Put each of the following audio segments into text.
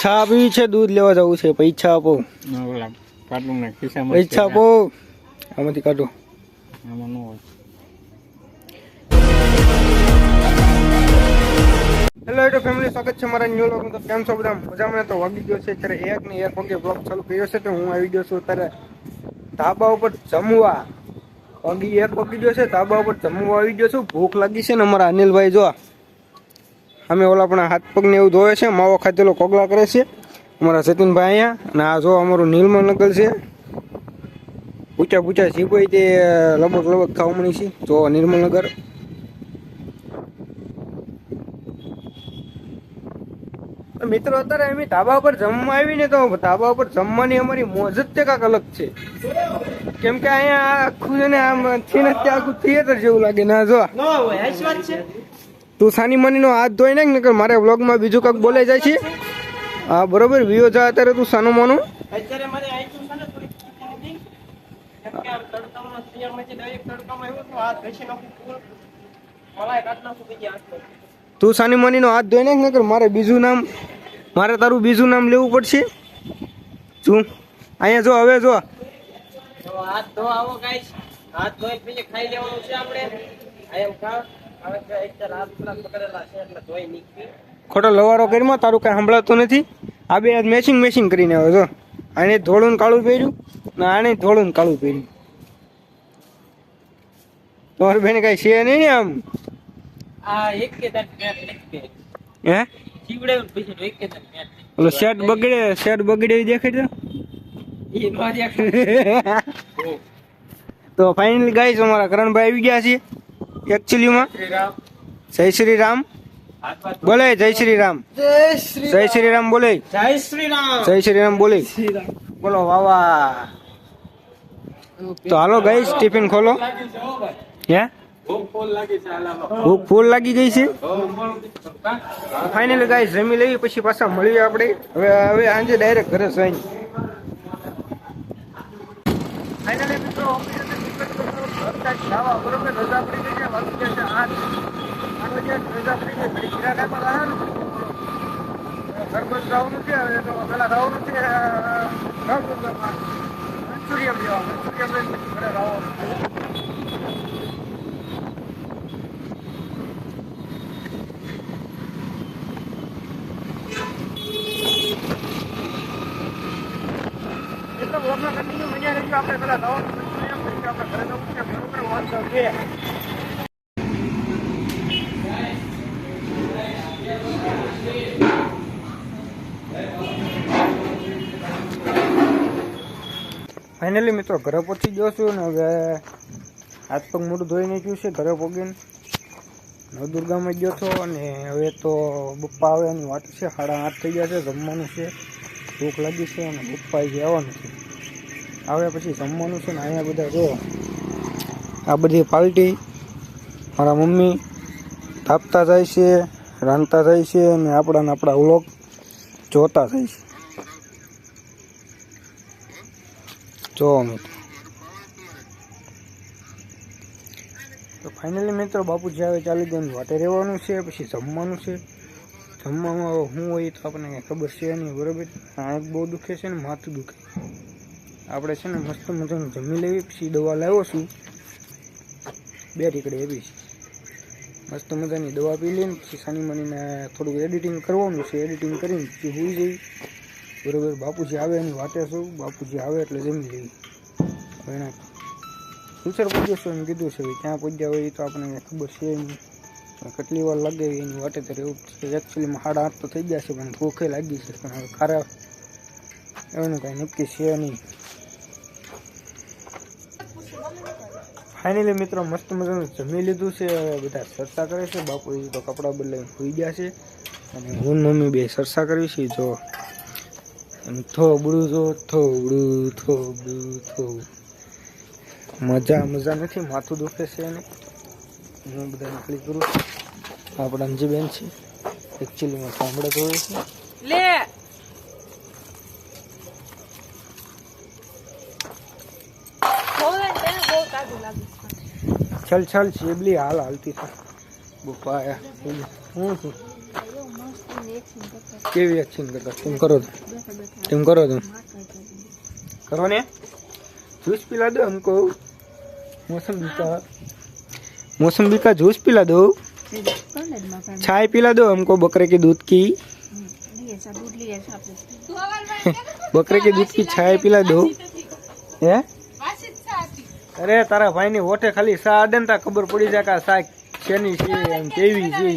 ચા પીવી છે, દૂધ લેવા જવું છે, પૈસા આપો. પૈસા આપો, આમાંથી કાઢો. હેલો યુટ્યુબ ફેમિલી, સ્વાગત છે મારા ન્યૂ વ્લોગમાં. તો કેમ છો બધા? મજામાં? તો વાગી ગયો છે અત્યારે 1 ને 1 વાગે બ્લોગ ચાલુ કર્યો છે. તો હું આવી ગયો છું અત્યારે ધાબા ઉપર જમવા. વાગી 1 વાગી ગયો છે, ધાબા ઉપર જમવા આવી ગયો છું. ભૂખ લાગી છે ને અમારા અનિલભાઈ જો અમે ઓલા પણ હાથ પગને એવું ધોવે છે, માવો ખાધેલો કોગલા કરે છે અમારા સતીનભાઈ અહીંયા. અને આ જો અમારું નીલમનગર છે, પૂછા પૂછા શીખવાય તે લબક લબક ખાવા મળી છે. જો નિર્મલનગર મિત્રો અત્યારે અમે ધાબા ઉપર જમવા આવીને તો ધાબા ઉપર જમવાની અમારી મોજ જ તે કાંક અલગ છે. કેમ કે અહીંયા આખું છે ને આમ આખું થિયેટર જેવું લાગે. ના જો તું સાની મની નો હાથ ધોઈ નાખ ને મારે વ્લોગમાં બીજું કાંક બોલે જાય છે. હા બરોબર, વિયો જા અત્યારે તું સાનું માનું. તું સાની મની નો હાથ ધોઈ નાખ ને મારે બીજું નામ, મારે તારું બીજું નામ લેવું પડશે. શું અહીંયા જો હવે જો હાથ ધો આવો ગાઈસ, હાથ ધોઈ પછી ખાઈ લેવાનું છે આપણે. આયમ ખા હવે એક હાથ પેલા પકડેલા છે એટલે ધોઈ નીકળી. ખોટો લવારો કરીમાં તારું કઈ સંભળાતું નથી. આ બે મેચિંગ કરીને આવે જો. આને ધોળું ને કાળું પહેર્યું ને આને ધોળું ને કાળું પહેર્યું. તમારી બેન કઈ છે નહીં ને આમ. આ એક કે દાટ મેટ લીખે હે જીવડે પછી એક કે દાટ મેટ. ઓલો શર્ટ બગડે દેખાય તો એ મારી તો ફાઇનલી ગાઈસ અમારા કરણભાઈ આવી ગયા છે એકચ્યુઅલીમાં. જય શ્રી રામ બોલે, જય શ્રી રામ, જય શ્રી રામ બોલે, જય શ્રી રામ, જય શ્રી રામ બોલે. બોલો વાવા. તો હાલો ગાઈસ ટિફિન ખોલો. હે ભૂખ ફૂલ લાગી ગઈ છે. ફાઇનલી ગાઈસ જમી લેવી પછી પાછા મળીએ આપણે. હવે આજે ડાયરેક્ટ ઘરે જઈને ફાઇનલી મિત્રો બરોબર રજા પડી ગઈ છે. વાગી ગયા છે 8 રજા પડી ગઈ. ઘર બસ જવાનું છે. હવે તો પેલા જવાનું છે મંચુરિયમ લેવા. મંચુરિયમ લઈને ઘરે જવાનું. મજા રહી. આપણે પેલા જવાનું આપણે ઘરે જવું છે બરોબર. વાત છે ફાઇનલી મિત્રો ઘરે પહોંચી ગયો છું ને હવે હાથ પગ મોઢું ધોઈ નાખ્યું છે. ઘરે પગીને નવદુર્ગામાં ગયો હતો અને હવે તો બપ્પા આવે એની વાત છે. 8:30 થઈ ગયા છે. જમવાનું છે, ભૂખ લાગી છે અને બપ્પા જે આવવાનું છે. આવે પછી જમવાનું છે ને અહીંયા બધા જો આ બધી પાર્ટી મારા મમ્મી તાપતા જાય છે, રાંધતા જાય છે અને આપણા વ્લોગ જોતા જાય છે. જો મિત્રો તો ફાઇનલી મિત્રો બાપુજી આવે ચાલી ગયું વાટે રહેવાનું છે. પછી જમવાનું છે. જમવામાં શું હોય તો આપણને કંઈ ખબર છે નહીં બરાબર. આંખ બહુ દુખે છે ને માથું દુખે. આપણે છે ને મસ્ત મજાનું જમી લેવી. પછી દવા લાવ્યો છું 2 ટીકડી એવી છે. મસ્ત મજાની દવા પી લઈને પછી સાની મનીને થોડુંક એડિટિંગ કરવાનું છે. એડિટિંગ કરીને પછી હોઈ જઈ બરાબર. બાપુજી આવે એની વાટે છું. બાપુજી આવે એટલે જમી લેવી. એના ફ્યુચર પૂછ્યો છું એમ કીધું છે. ક્યાં પૂજ્યા હોય એ તો આપણને ખબર છે નહીં. કેટલી વાર લાગે એની વાટે ત્યારે એવું છે. એકચ્યુઅલીમાં 8:30 તો થઈ ગયા છે પણ ભૂખે લાગી છે. પણ હવે ખારા એનું કાંઈ નક્કી છે નહીં. ફાઇનલી મિત્રો મસ્ત મજાનું જમી લીધું છે. બધા ચર્ચા કરે છે. બાપુજી તો કપડાં બદલાઈને સુઈ ગયા છે અને હું મમ્મી બે ચર્ચા કરી છે. જો થોબડું જો થોબડું મજા નથી. માથું દુખે છે એને. હું બધા નીકળી કરું. આપણા અંજીબેન છે એકચ્યુઅલીમાં સાંભળે તો હોય છે લે. છલ ચેબલી હાલતી છે બપા. હું છું કેવી એક્શન કરતા તેમ કરો તો તેમ કરો તો કરો ને जूस पिला दो हमको मौसम्बी का जूस पिला दो चाय पिला दो हमको बकरे के दूध की बकरे के दूध की चाय पिला दो है अरे तारा भाई ने वोटे खाली सा आडे ता खबर पड़ी जाए का सा शेनी छे एम केवी छे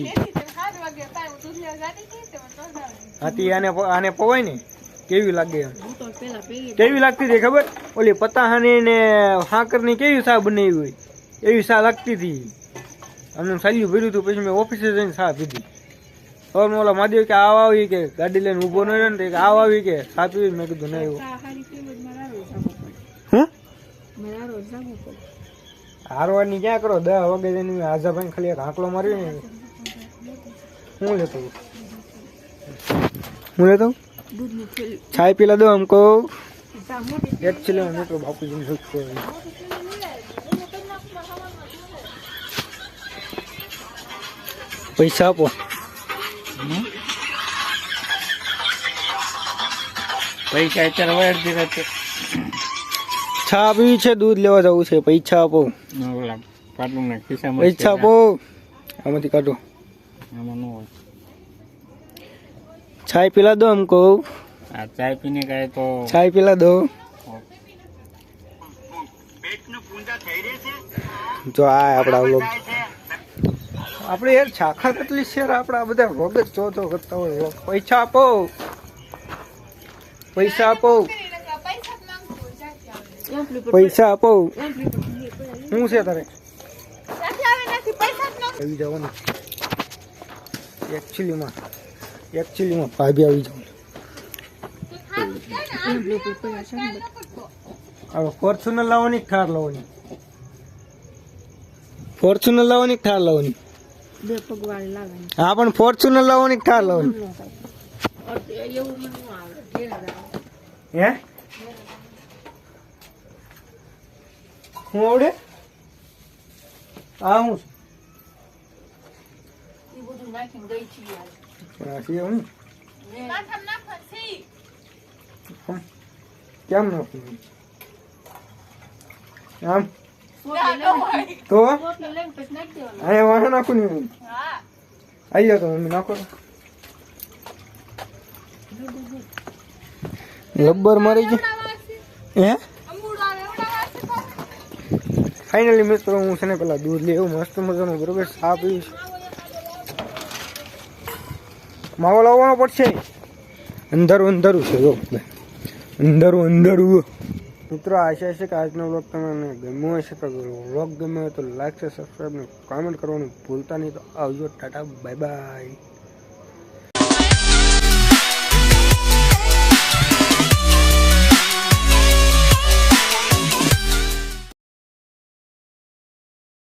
हाथी आने पवाय ने केवी लागे केवी लगती थी खबर ओली पताहानी ने हाकर ની કેવી સા બનાવી હોય એવી સા લાગતી હતી અમને સાલ્યું ભર્યું હતું પછી મેં ઓફિસે જઈને સા પીધી और मोला मादेव के आव આવી કે ગાડી લઈને ઊભો ન રહે ને કે આવ આવી કે સા પીવી મેં કીધું નહીં હું હારવાની ક્યાં કરો 10 વાગે જઈને આજા ભાઈ ખાલી એક આંકડો માર્યો ને હું લેતો चाय पिला दो हमको एक्चुअली मैं तो बापू जी ने पैसा आपो પૈસા અત્યારે વાયર દીધા છે छा पी छे दूध लेवा जाऊ छे पैसा आपो ઓલા પાટુના ખિસ્સામાં पैसा आपो आमांथी काढो આમાં ન હોય चाय पिला दो हमको આ ચાય પીને કાય તો चाय पिला दो जो आ આપડા લોગ આપણે યાર છાખા કેટલી શેર આપડા બધા રોગ જ ચોથો કરતા હોય પૈસા આપો પૈસા આપો પૈસા આપો શું છે તારે આવી જવાનું એકચ્યુઅલી માં ભાભી આવી જવાનું હવે ફોર્ચ્યુનર લાવવાની ઠાર લાવવાની ફોર્ચ્યુનર લાવવાની ઠાર લાવવાની બે પગવાળ લાવવાની હા પણ ફોર્ચ્યુનર લાવવાની ઠાર લાવવાની એવું મને ન આવડે હે હું આવડે આ હું એ બધું નાખીને ગઈ છીએ આ છે હું માથામાં નાખવા છે કેમ ન આમ તો રોટલી લઈને પછી નાખી દેવાનું અહીંયા વાહ નાખું ને હું હા આવી જાવ તો મમ્મી નાખો લબ્બર મારી ગયો હે ફાઇનલી મિત્રો હું છે ને પેલા દૂધ લે એવું મસ્ત મજાનું બરોબર સા પીશ માવો લાવવાનો પડશે અંધારું અંધારું છે જો અંધારું અંધારું મિત્રો આશા છે કે આજનો વ્લોગ તમને ગમ્યો હશે તો વ્લોગ ગમ્યો હોય તો લાઈક છે સબસ્ક્રાઈબ ને કોમેન્ટ કરવાનું ભૂલતા નહીં તો આવજો ટાટા બાય બાય